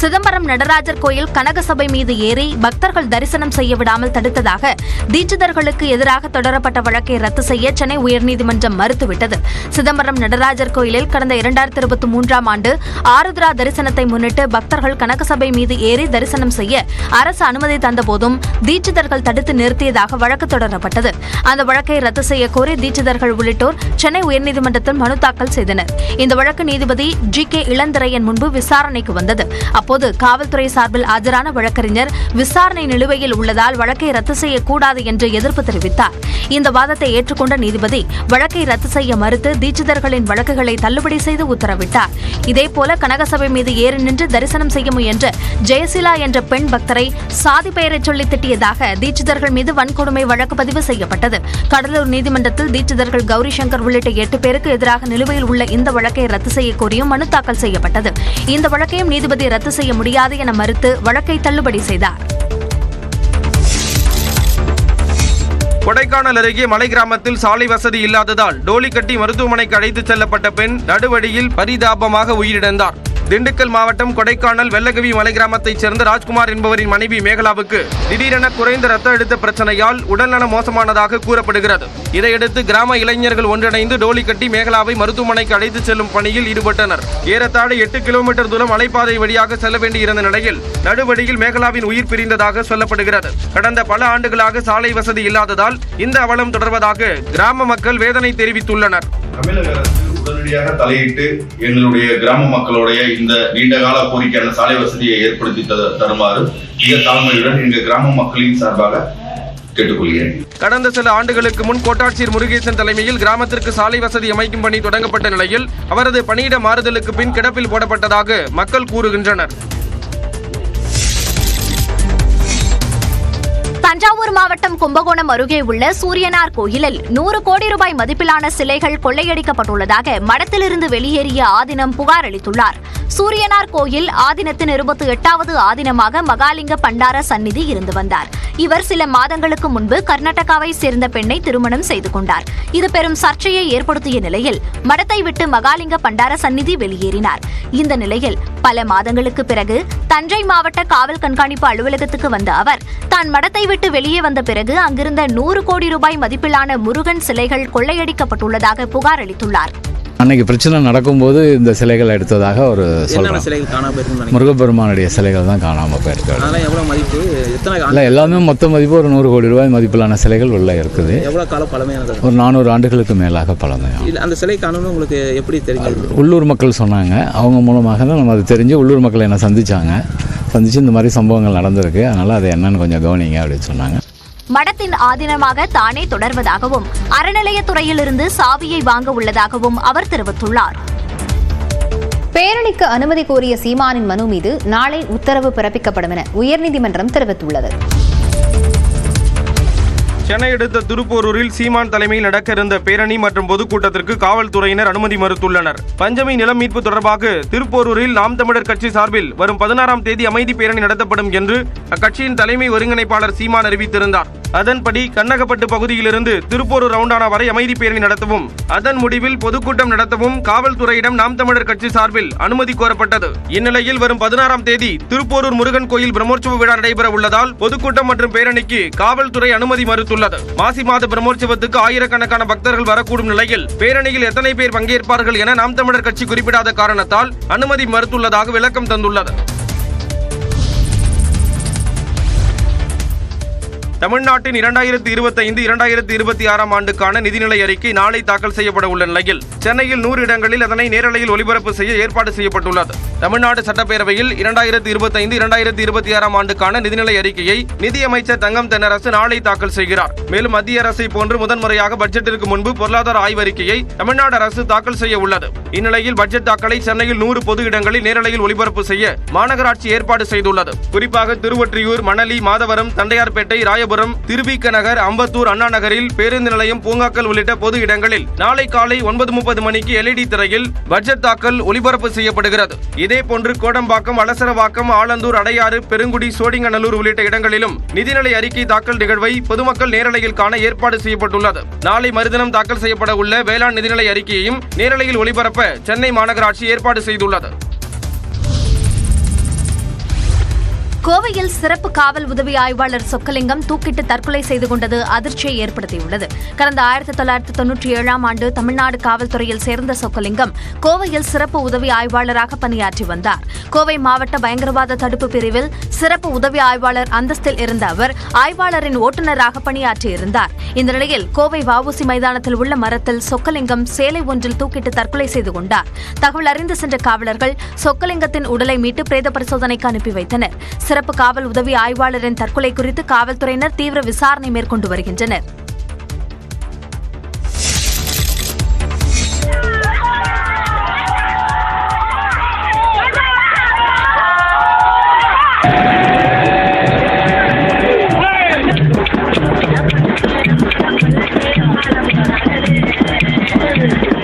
சிதம்பரம் நடராஜர் கோயில் கனகசபை மீது ஏறி பக்தர்கள் தரிசனம் செய்ய விடாமல் தடுத்ததாக தீட்சிதர்களுக்கு எதிராக தொடரப்பட்ட வழக்கை ரத்து செய்ய சென்னை உயர்நீதிமன்றம் மறுத்துவிட்டது. சிதம்பரம் நடராஜர் கோயிலில் கடந்த 2023ஆம் ஆண்டு ஆருத்ரா தரிசனத்தை முன்னிட்டு பக்தர்கள் கனகசபை மீது ஏறி தரிசனம் செய்ய அரசு அனுமதி தந்தபோதும் தீட்சிதர்கள் தடுத்து நிறுத்தியதாக வழக்கு தொடரப்பட்டது. அந்த வழக்கை ரத்து செய்ய கோரி தீட்சிதர்கள் உள்ளிட்டோர் சென்னை உயர்நீதிமன்றத்தில் மனு தாக்கல் செய்தனர். இந்த வழக்கு நீதிபதி ஜி.கே. இளந்திரையன் முன்பு விசாரணைக்கு வந்தது. அப்போது காவல்துறை சார்பில் ஆஜரான வழக்கறிஞர் விசாரணை நிலுவையில் உள்ளதால் வழக்கை ரத்து செய்யக்கூடாது என்று எதிர்ப்பு தெரிவித்தார். இந்த வாதத்தை ஏற்றுக்கொண்ட நீதிபதி வழக்கை ரத்து செய்ய மறுத்து தீட்சிதர்களின் வழக்குகளை தள்ளுபடி செய்து உத்தரவிட்டார். இதேபோல கனகசபை மீது ஏறி நின்று தரிசனம் செய்ய முயன்ற ஜெயசிலா என்ற பெண் பக்தரை சாதி பெயரை சொல்லி திட்டியதாக தீட்சிதர்கள் மீது வன்கொடுமை வழக்கு பதிவு செய்யப்பட்டது. கடலூர் நீதிமன்றத்தில் தீட்சிதர்கள் கௌரி சங்கர் உள்ளிட்ட 8 பேருக்கு எதிராக நிலுவையில் உள்ள இந்த வழக்கை ரத்து செய்ய கோரியும் மனு தாக்கல் செய்யப்பட்டது. இந்த வழக்கையும் நீதிபதி ரத்து செய்ய முடியாது என மறுத்து வழக்கை தள்ளுபடி செய்தார். கொடைக்கானல் அருகே மலை கிராமத்தில் சாலை வசதி இல்லாததால் டோலி கட்டி மருத்துவமனைக்கு அழைத்துச் செல்லப்பட்ட பெண் நடுவழியில் பரிதாபமாக உயிரிழந்தார். திண்டுக்கல் மாவட்டம் கொடைக்கானல் வெள்ளகவி மலை கிராமத்தைச் சேர்ந்த ராஜ்குமார் என்பவரின் மனைவி மேகலாவுக்கு திடீரென குறைந்த ரத்த அழுத்த பிரச்சனையால் உடல்நலம் மோசமானதாக கூறப்படுகிறது. இதையடுத்து கிராம இளைஞர்கள் ஒன்றிணைந்து டோலி கட்டி மேகலாவை மருத்துவமனைக்கு அழைத்துச் செல்லும் பணியில் ஈடுபட்டனர். ஏறத்தாழ 8 கிலோமீட்டர் தூரம் மலைப்பாதை வழியாக செல்ல வேண்டியிருந்த நிலையில் நடுவழியில் மேகலாவின் உயிர் பிரிந்ததாக சொல்லப்படுகிறது. கடந்த பல ஆண்டுகளாக சாலை வசதி இல்லாததால் இந்த அவலம் தொடர்வதாக கிராம மக்கள் வேதனை தெரிவித்துள்ளனர். உடனடியாக தலையிட்டு எங்களுடைய கிராம மக்களுடைய இந்த நீண்டகால கோரிக்கையான சாலை வசதியை ஏற்படுத்தி தருமாறு மிக தாழ்மையுடன் எங்கள் கிராம மக்களின் சார்பாக கேட்டுக்கொள்கிறேன். கடந்த சில ஆண்டுகளுக்கு முன் கோட்டாட்சியர் முருகேசன் தலைமையில் கிராமத்திற்கு சாலை வசதி அமைக்கும் பணி தொடங்கப்பட்ட நிலையில் அவரது பணியிட மாறுதலுக்கு பின் கிடப்பில் போடப்பட்டதாக மக்கள் கூறுகின்றனர். தஞ்சாவூர் மாவட்டம் கும்பகோணம் அருகே உள்ள சூரியனார் கோயிலில் 100 கோடி ரூபாய் மதிப்பிலான சிலைகள் கொள்ளையடிக்கப்பட்டுள்ளதாக மடத்திலிருந்து வெளியேறிய ஆதீனம் புகார் அளித்துள்ளார். சூரியனார் கோயில் ஆதீனத்தின் 28வது ஆதீனமாக மகாலிங்க பண்டார சந்நிதி இருந்து வந்தார். இவர் சில மாதங்களுக்கு முன்பு கர்நாடகாவை சேர்ந்த பெண்ணை திருமணம் செய்து கொண்டார். இது பெரும் சர்ச்சையை ஏற்படுத்திய நிலையில் மடத்தை விட்டு மகாலிங்க பண்டார சந்நிதி வெளியேறினார். இந்த நிலையில் பல மாதங்களுக்கு பிறகு தஞ்சை மாவட்ட காவல் கண்காணிப்பு அலுவலகத்துக்கு வந்த அவர் தான் மடத்தை விட்டு வெளியே வந்த பிறகு அங்கிருந்த 100 கோடி ரூபாய் மதிப்பிலான முருகன் சிலைகள் கொள்ளையடிக்கப்பட்டுள்ளதாக புகார் அளித்துள்ளார். அன்னைக்கு பிரச்சனை நடக்கும்போது இந்த சிலைகள் எடுத்ததாக ஒரு சொல்றாங்க. முருகப்பெருமானுடைய சிலைகள் தான் காணாமல் போயிருக்கு. எல்லாமே மொத்த மதிப்பு ஒரு 100 கோடி ரூபாய் மதிப்பிலான சிலைகள் உள்ள இருக்குது. ஒரு 400 ஆண்டுகளுக்கு மேலாக பழமையான அந்த சிலை காணணும். உங்களுக்கு எப்படி தெரியும்? உள்ளூர் மக்கள் சொன்னாங்க. அவங்க மூலமாக தான் நம்ம அது தெரிஞ்சு உள்ளூர் மக்கள் என்ன சந்திச்சு இந்த மாதிரி சம்பவங்கள் நடந்திருக்கு. அதனால அதை என்னன்னு கொஞ்சம் கவனிங்க அப்படின்னு சொன்னாங்க. மடத்தின் ஆதீனமாக தானே தொடர்வதாகவும் அறநிலையத்துறையிலிருந்து சாவியை வாங்க உள்ளதாகவும் அவர் தெரிவித்துள்ளார். பேரணிக்கு அனுமதி கோரிய சீமானின் மனு மீது நாளை உத்தரவு பிறப்பிக்கப்படும் என உயர்நீதிமன்றம் தெரிவித்துள்ளது. சென்னை அடுத்த திருப்போரூரில் சீமான் தலைமையில் நடக்க இருந்த பேரணி மற்றும் பொதுக்கூட்டத்திற்கு காவல்துறையினர் அனுமதி மறுத்துள்ளனர். பஞ்சமி நிலம் மீட்பு தொடர்பாக திருப்போரூரில் நாம் தமிழர் கட்சி சார்பில் வரும் 16ஆம் தேதி அமைதி பேரணி நடத்தப்படும் என்று அக்கட்சியின் தலைமை ஒருங்கிணைப்பாளர் சீமான் அறிவித்திருந்தார். அதன்படி கண்ணகப்பட்டு பகுதியிலிருந்து திருப்போரூர் ரவுண்டானா வரை அமைதி பேரணி நடத்தவும் அதன் முடிவில் பொதுக்கூட்டம் நடத்தவும் காவல்துறையிடம் நாம் தமிழர் கட்சி சார்பில் அனுமதி கோரப்பட்டது. இந்நிலையில் வரும் 16ஆம் தேதி திருப்போரூர் முருகன் கோயில் பிரம்மோற்சவ விழா நடைபெற உள்ளதால் பொதுக்கூட்டம் மற்றும் பேரணிக்கு காவல்துறை அனுமதி மறுத்துள்ளது. மாசி மாத பிரம்மோற்சவத்துக்கு ஆயிரக்கணக்கான பக்தர்கள் வரக்கூடும் நிலையில் பேரணியில் எத்தனை பேர் பங்கேற்பார்கள் என நாம் தமிழர் கட்சி குறிப்பிடாத காரணத்தால் அனுமதி மறுத்துள்ளதாக விளக்கம் தந்துள்ளது. தமிழ்நாட்டின் 2025-2026 ஆண்டுக்கான நிதிநிலை அறிக்கை நாளை தாக்கல் செய்யப்பட உள்ள நிலையில் சென்னையில் 100 இடங்களில் அதனை நேரலையில் ஒளிபரப்பு செய்ய ஏற்பாடு செய்யப்பட்டுள்ளது. தமிழ்நாடு சட்டப்பேரவையில் 2025-2026 ஆண்டுக்கான நிதிநிலை அறிக்கையை நிதியமைச்சர் தங்கம் தென்னரசு நாளை தாக்கல் செய்கிறார். மேலும் மத்திய அரசை போன்று முதன்முறையாக பட்ஜெட்டிற்கு முன்பு பொருளாதார ஆய்வறிக்கையை தமிழ்நாடு அரசு தாக்கல் செய்ய உள்ளது. இந்நிலையில் பட்ஜெட் தாக்கலை சென்னையில் 100 பொது இடங்களில் நேரலையில் ஒளிபரப்பு செய்ய மாநகராட்சி ஏற்பாடு செய்துள்ளது. குறிப்பாக திருவொற்றியூர், மணலி, மாதவரம், தண்டையார்பேட்டை, ராயபுரம், திருவிக நகர், அம்பத்தூர், அண்ணா நகரில், பேருந்து நிலையம், பூங்காக்கள் உள்ளிட்ட பொது இடங்களில் நாளை காலை 9:30 மணிக்கு LED திரையில் பட்ஜெட் தாக்கல் ஒளிபரப்பு செய்யப்படுகிறது. இதேபோன்று கோடம்பாக்கம், வளசரவாக்கம், ஆலந்தூர், அடையாறு, பெருங்குடி, சோடிங்கநல்லூர் உள்ளிட்ட இடங்களிலும் நிதிநிலை அறிக்கை தாக்கல் நிகழ்வை பொதுமக்கள் நேரலையில் காண ஏற்பாடு செய்யப்பட்டுள்ளது. நாளை மறுதினம் தாக்கல் செய்யப்பட உள்ள வேளாண் நிதிநிலை அறிக்கையையும் நேரலையில் ஒளிபரப்ப சென்னை மாநகராட்சி ஏற்பாடு செய்துள்ளது. கோவையில் சிறப்பு காவல் உதவி ஆய்வாளர் சொக்கலிங்கம் தூக்கிட்டு தற்கொலை செய்து கொண்டது அதிர்ச்சியை ஏற்படுத்தியுள்ளது. கடந்த 1997ஆம் ஆண்டு தமிழ்நாடு காவல்துறையில் சேர்ந்த சொக்கலிங்கம் கோவையில் சிறப்பு உதவி ஆய்வாளராக பணியாற்றி வந்தார். கோவை மாவட்ட பயங்கரவாத தடுப்பு பிரிவில் சிறப்பு உதவி ஆய்வாளர் அந்தஸ்தில் இருந்த அவர் ஆய்வாளரின் ஓட்டுநராக பணியாற்றியிருந்தார். இந்த நிலையில் கோவை வஉசி மைதானத்தில் உள்ள மரத்தில் சொக்கலிங்கம் சேலை ஒன்றில் தூக்கிட்டு தற்கொலை செய்து கொண்டார். தகவல் அறிந்து சென்ற காவலர்கள் சொக்கலிங்கத்தின் உடலை மீட்டு பிரேத பரிசோதனைக்கு அனுப்பி வைத்தனர். சிறப்பு காவல் உதவி ஆய்வாளரின் தற்கொலை குறித்து காவல்துறையினர் தீவிர விசாரணை மேற்கொண்டு வருகின்றனர்.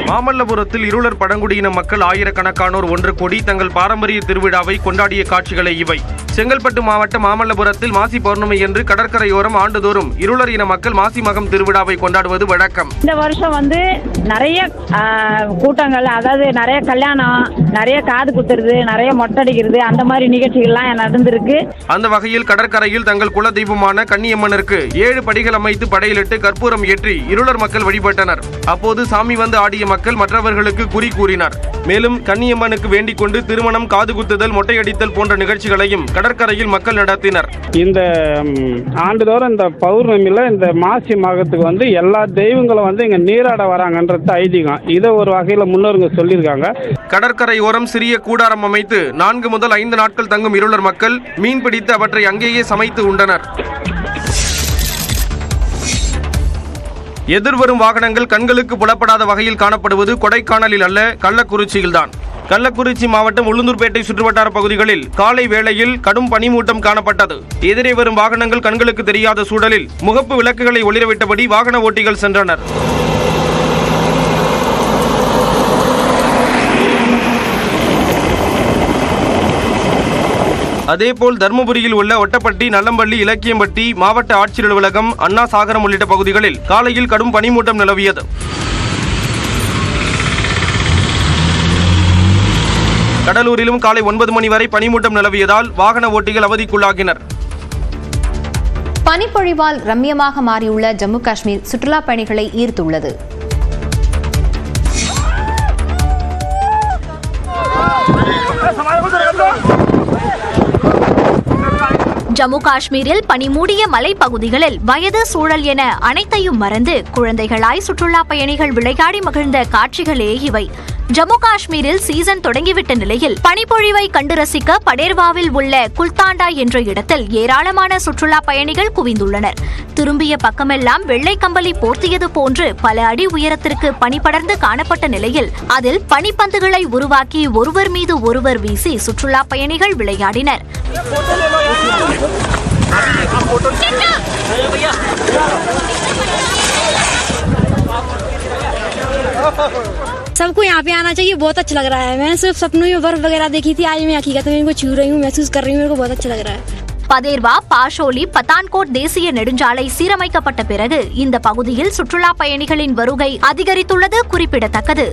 மாமல்லபுரத்தில் இருளர் பழங்குடியின மக்கள் ஆயிரக்கணக்கானோர் ஒன்று கூடி தங்கள் பாரம்பரிய திருவிழாவை கொண்டாடிய காட்சிகளை இவை. செங்கல்பட்டு மாவட்ட மாமல்லபுரத்தில் மாசி பௌர்ணமி என்று கடற்கரையோரம் ஆண்டுதோறும் இருளர் இன மக்கள் மாசி மகம் திருவிழாவை கொண்டாடுவது வழக்கம். இந்த வருஷம் நிறைய கூட்டங்கள், அதாவது நிறைய கல்யாணம், நிறைய காது குத்துறது, நிறைய மொட்டடிக்கிறது, அந்த மாதிரி நிகழ்ச்சிகள்லாம் நடந்திருக்கு. அந்த வகையில் கடற்கரையில் தங்கள் குல தெய்வமான கன்னியம்மனுக்கு 7 படிகள் அமைத்து படையிலிட்டு கற்பூரம் ஏற்றி இருளர் மக்கள் வழிபட்டனர். அப்போது சாமி வந்து ஆடிய மக்கள் மற்றவர்களுக்கு குறி கூறினார். மேலும் கன்னியம்மனுக்கு வேண்டிக் கொண்டு திருமணம், காது குத்துதல், மொட்டையடித்தல் போன்ற நிகழ்ச்சிகளையும் கடற்கரையில் மக்கள் நடத்தினர். இந்த ஆண்டுதோறும் இந்த பௌர்ணமியில் இந்த மாசி மகத்துக்கு எல்லா தெய்வங்களும் இங்க நீராட வராங்கன்றது ஐதீகம். இதை ஒரு வகையில் முன்னோருங்க சொல்லியிருக்காங்க. கடற்கரையோரம் சிறிய கூடாரம் அமைத்து 4 முதல் 5 நாட்கள் தங்கும் இருளர் மக்கள் மீன் பிடித்து அவற்றை அங்கேயே சமைத்து உண்டனர். எதிர்வரும் வாகனங்கள் கண்களுக்கு புலப்படாத வகையில் காணப்படுவது கொடைக்கானலில் அல்ல, கள்ளக்குறிச்சியில்தான். கள்ளக்குறிச்சி மாவட்டம் உளுந்தூர்பேட்டை சுற்றுவட்டார பகுதிகளில் காலை வேளையில் கடும் பனிமூட்டம் காணப்பட்டது. எதிரே வரும் வாகனங்கள் கண்களுக்கு தெரியாத சூழலில் முகப்பு விளக்குகளை ஒளிரவிட்டபடி வாகன ஓட்டிகள் சென்றனர். அதேபோல் தர்மபுரியில் உள்ள ஒட்டப்பட்டி, நல்லம்பள்ளி, இலக்கியம்பட்டி, மாவட்ட ஆட்சியர் அலுவலகம், அண்ணா சாகரம் உள்ளிட்ட பகுதிகளில் காலையில் கடும் பனிமூட்டம் நிலவியது. கடலூரிலும் காலை 9 மணி வரை பனிமூட்டம் நிலவியதால் வாகன ஓட்டிகள் அவதிக்குள்ளாகினர். பனிப்பொழிவால் ரம்மியமாக மாறியுள்ள ஜம்மு காஷ்மீர் சுற்றுலா பயணிகளை ஈர்த்துள்ளது. ஜம்மு காஷ்மீரில் பனிமூடிய மலைப்பகுதிகளில் வயது, சூழல் என அனைத்தையும் மறந்து குழந்தைகளாய் சுற்றுலா பயணிகள் விளையாடி மகிழ்ந்த காட்சிகளே இவை. ஜம்மு காஷ்மீரில் சீசன் தொடங்கிவிட்ட நிலையில் பனிப்பொழிவை கண்டு ரசிக்க படேர்வாவில் உள்ள குல்தாண்டா என்ற இடத்தில் ஏராளமான சுற்றுலா பயணிகள் குவிந்துள்ளனர். திரும்பிய பக்கமெல்லாம் வெள்ளை கம்பளி போர்த்தியது போன்று பல அடி உயரத்திற்கு பனி படர்ந்து காணப்பட்ட நிலையில் அதில் பனிப்பந்துகளை உருவாக்கி ஒருவர் மீது ஒருவர் வீசி சுற்றுலா பயணிகள் விளையாடினர். सबको यहाँ पे आना चाहिए, बहुत अच्छा लग रहा है. मैंने सिर्फ सपनों में बर्फ वगैरह देखी थी, आज मैं हकीकत में इनको छू रही हूँ, महसूस कर रही हूँ, मेरे को बहुत अच्छा लग रहा है. பதேர்வா, பாஷோலி, பத்தான்கோட் தேசிய நெடுஞ்சாலை சீரமைக்கப்பட்ட பிறகு இந்த பகுதியில் சுற்றுலா பயணிகளின் வருகை அதிகரித்துள்ளது குறிப்பிடத்தக்கது.